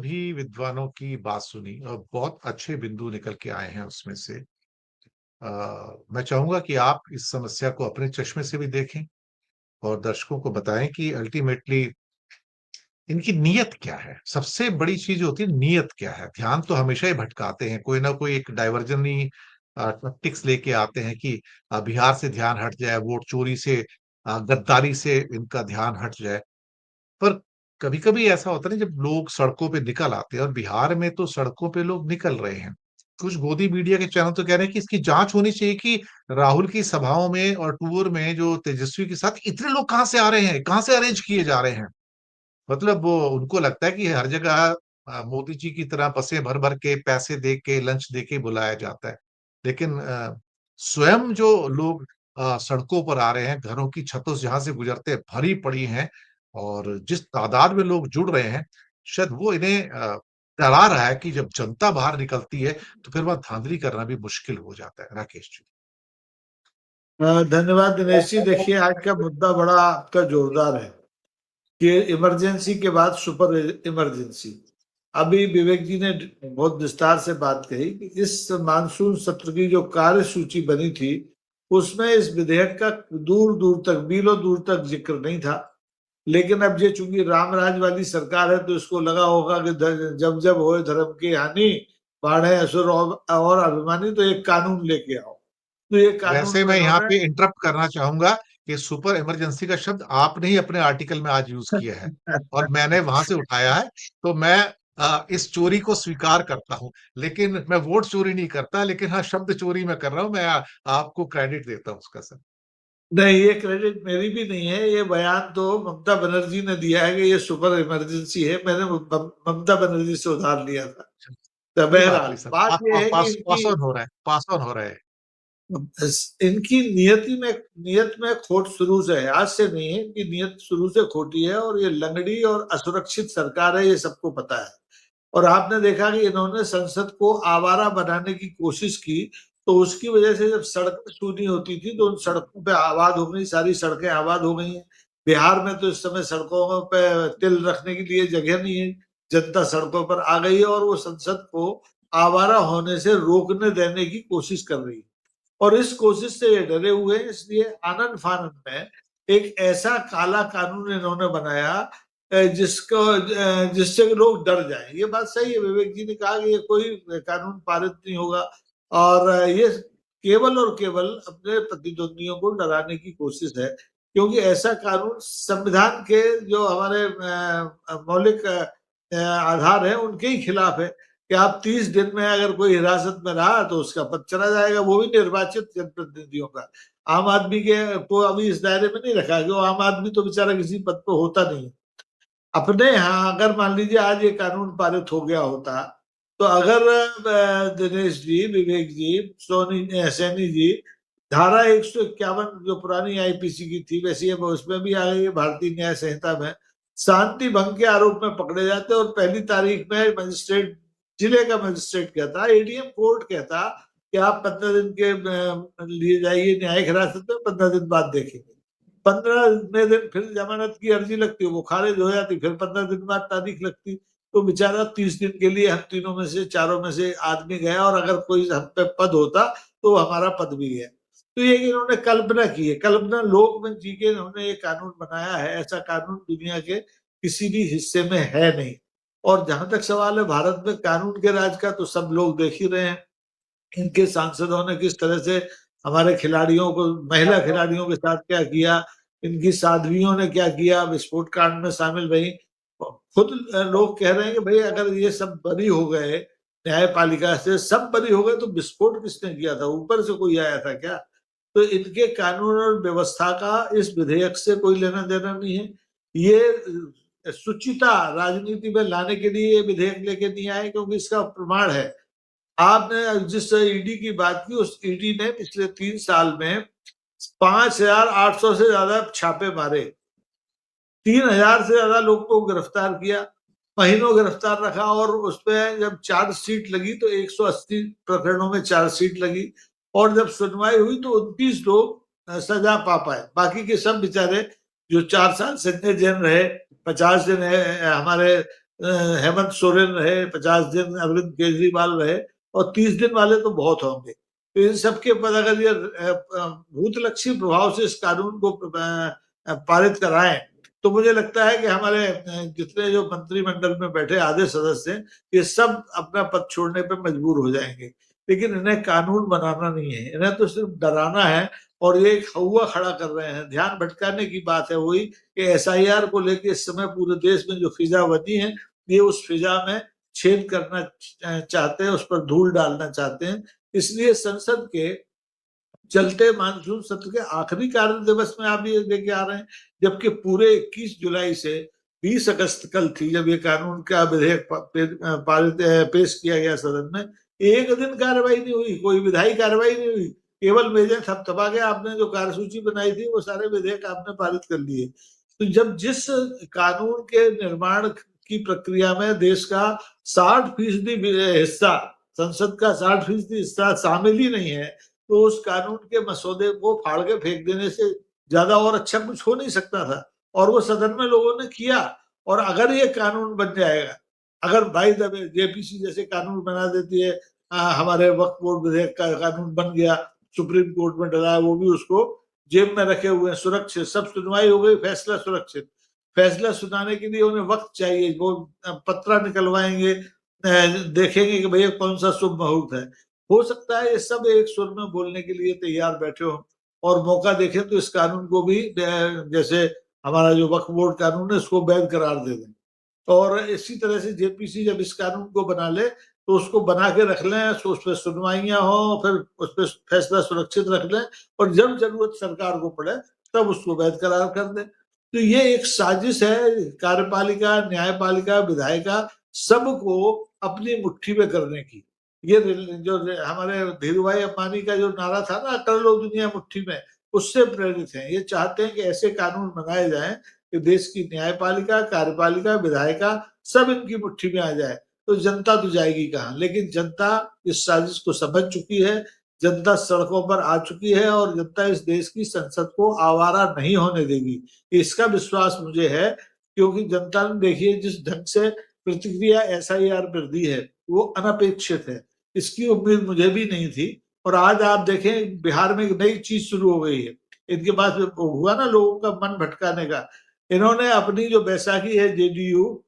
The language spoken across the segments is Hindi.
सभी विद्वानों की बात सुनी और बहुत अच्छे बिंदु निकल के आए हैं उसमें से। मैं चाहूंगा कि आप इस समस्या को अपने चश्मे से भी देखें और दर्शकों को बताएं कि अल्टीमेटली इनकी नीयत क्या है। सबसे बड़ी चीज होती है नीयत क्या है। ध्यान तो हमेशा ही भटकाते हैं, कोई ना कोई एक डाइवर्जन ही टैक्टिक्स लेके आते हैं कि बिहार से ध्यान हट जाए, वोट चोरी से, गद्दारी से इनका ध्यान हट जाए। पर कभी कभी ऐसा होता है ना, जब लोग सड़कों पे निकल आते हैं, और बिहार में तो सड़कों पे लोग निकल रहे हैं। कुछ गोदी मीडिया के चैनल तो कह रहे हैं कि इसकी जांच होनी चाहिए कि राहुल की सभाओं में और टूर में जो तेजस्वी के साथ इतने लोग कहाँ से आ रहे हैं, कहाँ से अरेंज किए जा रहे हैं। मतलब वो उनको लगता है कि हर जगह मोदी जी की तरह बसें भर भर के, पैसे दे के, लंच दे के बुलाया जाता है। लेकिन स्वयं जो लोग सड़कों पर आ रहे हैं, घरों की छतों से जहां से गुजरते हैं भरी पड़ी हैं, और जिस तादाद में लोग जुड़ रहे हैं, शायद वो इन्हें डरा रहा है कि जब जनता बाहर निकलती है तो फिर वह धांधली करना भी मुश्किल हो जाता है। राकेश जी। धन्यवाद दिनेश जी। देखिए, आज का मुद्दा बड़ा आपका जोरदार है कि इमरजेंसी के बाद सुपर इमरजेंसी। अभी विवेक जी ने बहुत विस्तार से बात कही कि इस मानसून सत्र की जो कार्य सूची बनी थी उसमें इस विधेयक का दूर दूर तक, मीलों दूर तक जिक्र नहीं था। लेकिन अब ये चूंकि रामराज वाली सरकार है तो इसको लगा होगा कि जब जब होए धर्म की हानि, बाढ़े असुर और अभिमानी, तो एक कानून लेके आओ। तो ये कानून वैसे में मैं यहाँ इन्होंने पे इंटरप्ट करना चाहूंगा कि सुपर इमरजेंसी का शब्द आपने ही अपने आर्टिकल में आज यूज किया है और मैंने वहां से उठाया है। तो मैं इस चोरी को स्वीकार करता हूं, लेकिन मैं वोट चोरी नहीं करता, लेकिन हाँ, शब्द चोरी मैं कर रहा हूं। मैं आपको क्रेडिट देता हूं उसका सर। नहीं, ये क्रेडिट मेरी भी नहीं है। ये बयान तो ममता बनर्जी ने दिया है कि ये सुपर इमरजेंसी है। मैंने ममता बनर्जी से उधार लिया था। तो कोई बात नहीं बहरहाल सर, बात ये है कि पास ऑन हो रहा है, पास ऑन हो रहा है। इनकी नियत में खोट शुरू से है, आज से नहीं है। इनकी नियत शुरू से खोटी है और ये लंगड़ी और असुरक्षित सरकार है, ये सबको पता है। और आपने देखा कि इन्होंने संसद को आवारा बनाने की कोशिश की, तो उसकी वजह से जब सड़कें सूनी होती थी तो उन सड़कों पे आबाद हो गई, सारी सड़कें आबाद हो गई हैं। बिहार में तो इस समय सड़कों पे तिल रखने के लिए जगह नहीं है, जनता सड़कों पर आ गई है और वो संसद को आवारा होने से रोकने देने की कोशिश कर रही है। और इस कोशिश से ये डरे हुए हैं, इसलिए आनंद फानंद में एक ऐसा काला कानून इन्होंने बनाया जिससे लोग डर जाएं। ये बात सही है, विवेक जी ने कहा कि ये कोई कानून पारित नहीं होगा, और ये केवल और केवल अपने प्रतिद्वंदियों को डराने की कोशिश है। क्योंकि ऐसा कानून संविधान के जो हमारे मौलिक आधार है उनके ही खिलाफ है कि आप 30 दिन में अगर कोई हिरासत में रहा तो उसका पद चला जाएगा, वो भी निर्वाचित जनप्रतिनिधियों का। आम आदमी के को अभी इस दायरे में नहीं रखा, कि आम आदमी तो बेचारा किसी पद पर होता नहीं है। अपने यहाँ अगर मान लीजिए आज ये कानून पारित हो गया होता, तो अगर दिनेश जी, विवेक जी, सैनी जी, धारा 151 जो पुरानी आईपीसी की थी वैसी है, उसमें भी आ गई है, भारतीय न्याय संहिता में शांति भंग के आरोप में पकड़े जाते और पहली तारीख में मजिस्ट्रेट, जिले का मजिस्ट्रेट कहता, एडीएम कोर्ट कहता कि आप 15 दिन के लिए जाइए न्यायिक हिरासत में, 15 दिन बाद देखेंगे। 15वें दिन फिर जमानत की अर्जी लगती, वो खारिज हो जाती, फिर 15 दिन बाद तारीख लगती। तो बेचारा 30 दिन के लिए हम तीनों में से, चारों में से आदमी गया, और अगर कोई हम पे पद होता तो हमारा पद भी गया। तो ये इन्होंने कल्पना की है, कल्पना लोक में जी के इन्होंने ये कानून बनाया है। ऐसा कानून दुनिया के किसी भी हिस्से में है नहीं। और जहां तक सवाल है भारत में कानून के राज का, तो सब लोग देख ही रहे हैं इनके सांसदों ने किस तरह से हमारे खिलाड़ियों को, महिला खिलाड़ियों के साथ क्या किया, इनकी साध्वियों ने क्या किया, विस्फोट कांड में शामिल रही। खुद लोग कह रहे हैं कि भाई अगर ये सब बरी हो गए, न्यायपालिका से सब बरी हो गए, तो विस्फोट किसने किया था, ऊपर से कोई आया था क्या? तो इनके कानून और व्यवस्था का इस विधेयक से कोई लेना देना नहीं है। ये सुचिता राजनीति में लाने के लिए ये विधेयक लेके नहीं आए, क्योंकि इसका प्रमाण है, आपने जिस ईडी की बात की, उस ईडी ने पिछले 3 साल में 5,800 से ज्यादा छापे मारे, 3,000 से ज्यादा लोग को गिरफ्तार किया, महीनों गिरफ्तार रखा। और उसमें जब चार्जशीट लगी तो 180 प्रकरणों में चार्जशीट लगी, और जब सुनवाई हुई तो 29 लोग सजा पा पाए। बाकी के सब बेचारे जो 4 साल संजय जैन रहे, 50 दिन हमारे हेमंत सोरेन रहे, 50 दिन अरविंद केजरीवाल रहे, और 30 दिन वाले तो बहुत होंगे। तो इन सबके पर अगर ये भूतलक्षी प्रभाव से इस कानून को पारित कराएं, तो मुझे लगता है कि हमारे जितने जो मंत्रिमंडल में बैठे आधे सदस्य हैं, ये सब अपना पद छोड़ने पर मजबूर हो जाएंगे। लेकिन इन्हें कानून बनाना नहीं है, इन्हें तो सिर्फ डराना है, और ये एक हौवा खड़ा कर रहे हैं। ध्यान भटकाने की बात है वही कि एसआईआर को लेकर इस समय पूरे देश में जो फिजा बनी है, ये उस फिजा में छेद करना चाहते हैं, उस पर धूल डालना चाहते हैं। इसलिए संसद के चलते मानसून सत्र के आखिरी कार्य दिवस में आप ये लेके आ रहे हैं, जबकि पूरे 21 जुलाई से 20 अगस्त कल थी जब ये कानून का विधेयक पारित पेश किया गया सदन में। एक दिन कार्रवाई नहीं हुई, कोई विधायी कार्रवाई नहीं हुई, केवल मेजे थपथपा के आपने जो कार्यसूची बनाई थी वो सारे विधेयक आपने पारित कर लिए। तो जब जिस कानून के निर्माण की प्रक्रिया में देश का 60% हिस्सा, संसद का 60% हिस्सा शामिल ही नहीं है, तो उस कानून के मसौदे को फाड़ के फेंक देने से ज्यादा और अच्छा कुछ हो नहीं सकता था। और वो सदन में लोगों ने किया। और अगर ये कानून बन जाएगा, अगर बाई द वे जेपीसी जैसे कानून बना देती है, हमारे वक्फ बोर्ड विधेयक का कानून बन गया, सुप्रीम कोर्ट में डला है, वो भी उसको जेब में रखे हुए हैं, सुरक्षित, सब सुनवाई हो गई, फैसला सुरक्षित। फैसला सुनाने के लिए उन्हें वक्त चाहिए, वो पत्रा निकलवाएंगे, देखेंगे कि भैया कौन सा शुभ मुहूर्त है। हो सकता है ये सब एक सुर में बोलने के लिए तैयार बैठे हो, और मौका देखें तो इस कानून को भी जैसे हमारा जो वक्फ बोर्ड कानून है उसको वैध करार दे दें। और इसी तरह से जेपीसी जब इस कानून को बना ले तो उसको बना के रख लें, उस पर सुनवाइयां हो, फिर उस पर फैसला सुरक्षित रख लें, और जब जरूरत सरकार को पड़े तब उसको वैध करार कर दें। तो ये एक साजिश है, कार्यपालिका, न्यायपालिका, विधायिका सबको अपनी मुट्ठी में करने की। ये जो हमारे धीरू भाई अंबानी का जो नारा था ना, कर लो दुनिया मुट्ठी में, उससे प्रेरित है। ये चाहते हैं कि ऐसे कानून बनाए जाएं कि देश की न्यायपालिका, कार्यपालिका, विधायिका सब इनकी मुट्ठी में आ जाए। तो जनता तो जाएगी कहाँ? लेकिन जनता इस साजिश को समझ चुकी है, जनता सड़कों पर आ चुकी है, और जनता इस देश की संसद को आवारा नहीं होने देगी, इसका विश्वास मुझे है। क्योंकि जनता ने देखिए जिस ढंग से प्रतिक्रिया एसआईआर पर दी है वो अनपेक्षित है, इसकी उम्मीद मुझे भी नहीं थी। और आज आप देखें बिहार में एक नई चीज शुरू हो गई है, इनके पास हुआ ना लोगों का मन भटकाने का। इन्होंने अपनी जो बैसाखी है जेडीयू,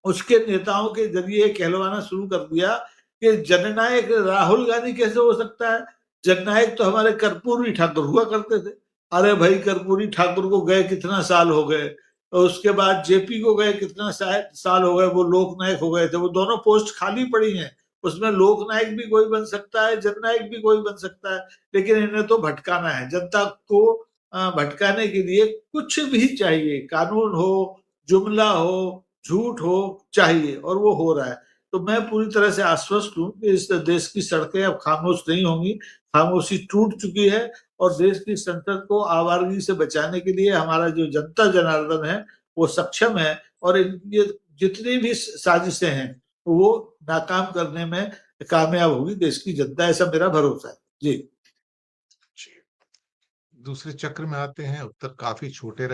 उसके नेताओं के जरिए कहलवाना शुरू कर दिया कि जननायक राहुल गांधी कैसे हो सकता है, जननायक तो हमारे कर्पूरी ठाकुर हुआ करते थे। अरे भाई, कर्पूरी ठाकुर को गए कितना साल हो गए, और उसके बाद जेपी को गए कितना साल हो गए, वो लोकनायक हो गए थे, वो दोनों पोस्ट खाली पड़ी हैं। उसमें लोकनायक भी कोई बन सकता है, जननायक भी कोई बन सकता है, लेकिन इन्हें तो भटकाना है। जनता को भटकाने के लिए कुछ भी चाहिए, कानून हो, जुमला हो, झूठ हो, चाहिए, और वो हो रहा है। तो मैं पूरी तरह से आश्वस्त हूं कि इस देश की सड़कें अब खामोश नहीं होंगी, खामोशी टूट चुकी है, और देश की संसद को आवारगी से बचाने के लिए हमारा जो जनता जनार्दन है वो सक्षम है, और ये जितनी भी साजिशें हैं वो नाकाम करने में कामयाब होगी देश की जनता, ऐसा मेरा भरोसा है। जी। दूसरे चक्र में आते हैं, उत्तर काफी छोटे